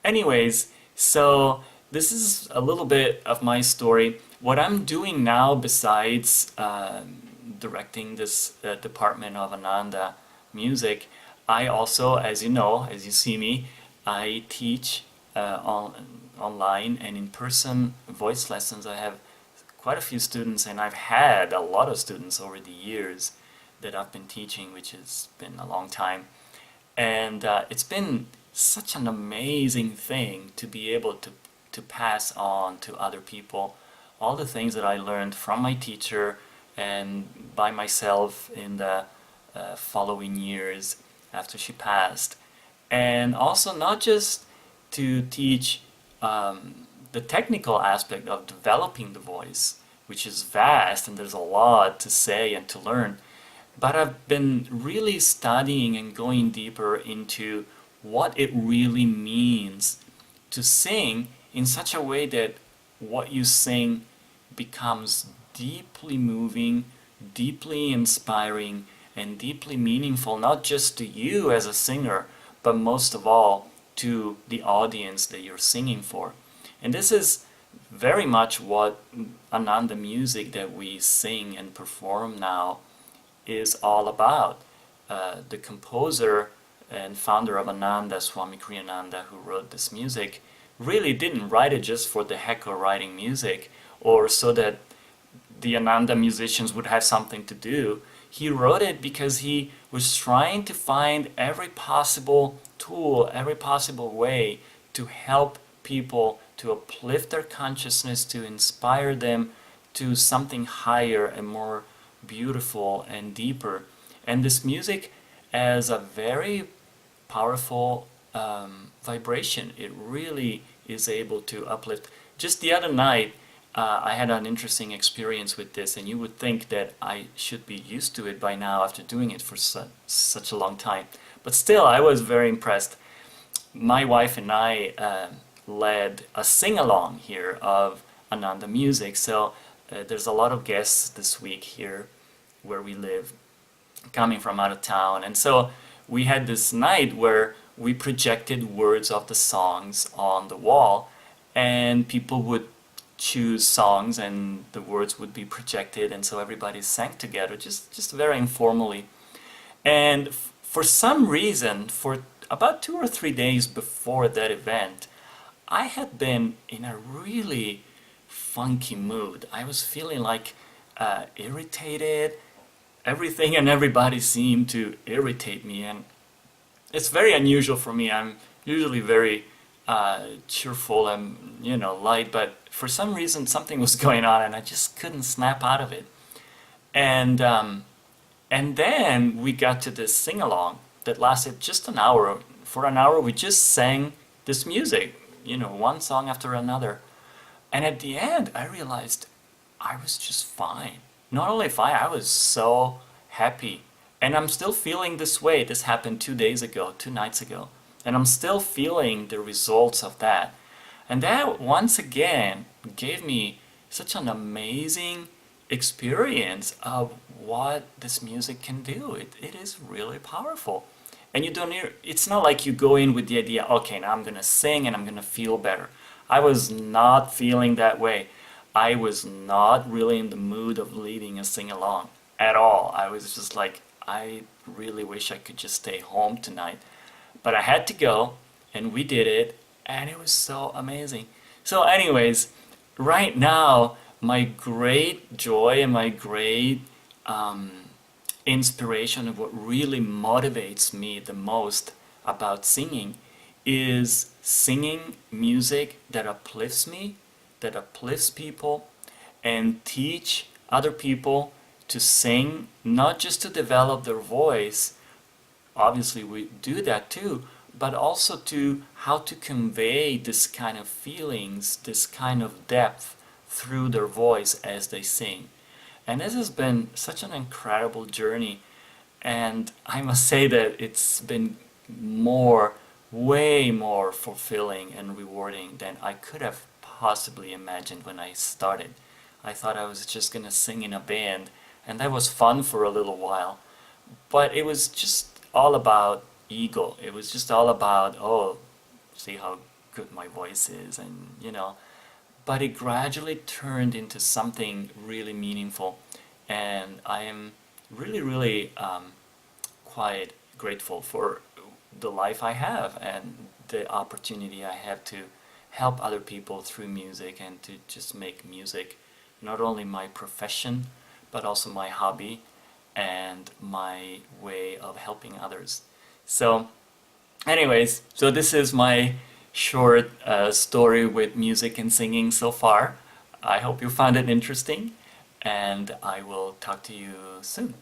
anyways, so this is a little bit of my story. What I'm doing now, besides directing this department of Ananda music, I also, as you know, as you see me, I teach online and in-person voice lessons. I have quite a few students, and I've had a lot of students over the years that I've been teaching, which has been a long time. And it's been such an amazing thing to be able to pass on to other people all the things that I learned from my teacher and by myself in the following years after she passed. And also not just to teach the technical aspect of developing the voice, which is vast and there's a lot to say and to learn, but I've been really studying and going deeper into what it really means to sing in such a way that what you sing becomes deeply moving, deeply inspiring, and deeply meaningful, not just to you as a singer, but most of all to the audience that you're singing for. And this is very much what Ananda music that we sing and perform now is all about. The composer and founder of Ananda, Swami Kriyananda, who wrote this music, really didn't write it just for the heck of writing music or so that the Ananda musicians would have something to do. He wrote it because he was trying to find every possible tool, every possible way to help people, to uplift their consciousness, to inspire them to something higher and more beautiful and deeper. And this music has a very powerful vibration. It really is able to uplift. Just the other night, I had an interesting experience with this, and you would think that I should be used to it by now after doing it for such a long time. But still, I was very impressed. My wife and I led a sing-along here of Ananda music, so there's a lot of guests this week here where we live, coming from out of town. And so we had this night where we projected words of the songs on the wall, and people would choose songs and the words would be projected, and so everybody sang together, just very informally. And for some reason, for about 2 or 3 days before that event, I had been in a really funky mood. I was feeling like irritated. Everything and everybody seemed to irritate me, and it's very unusual for me. I'm usually very cheerful and light, but for some reason something was going on and I just couldn't snap out of it. And then we got to this sing-along that lasted just an hour. For an hour we just sang this music, one song after another. And at the end I realized I was just fine. Not only fine, I was so happy. And I'm still feeling this way. This happened 2 days ago, 2 nights ago. And I'm still feeling the results of that. And that once again gave me such an amazing experience of what this music can do. It is really powerful. And it's not like you go in with the idea, okay, now I'm gonna sing and I'm gonna feel better. I was not feeling that way. I was not really in the mood of leading a sing-along at all. I was just like, I really wish I could just stay home tonight. But I had to go, and we did it, and it was so amazing. So anyways, right now, my great joy and my great inspiration of what really motivates me the most about singing is singing music that uplifts me, that uplifts people, and teach other people to sing, not just to develop their voice, obviously we do that too, but also to how to convey this kind of feelings, this kind of depth through their voice as they sing. And this has been such an incredible journey, and I must say that it's been way more fulfilling and rewarding than I could have possibly imagined when I started. I thought I was just gonna sing in a band, and that was fun for a little while, but it was just all about ego. It was just all about, oh, see how good my voice is, and you know, but it gradually turned into something really meaningful, and I am really quite grateful for the life I have and the opportunity I have to help other people through music and to just make music not only my profession but also my hobby and my way of helping others. So anyways, so this is my short story with music and singing so far. I hope you found it interesting, and I will talk to you soon.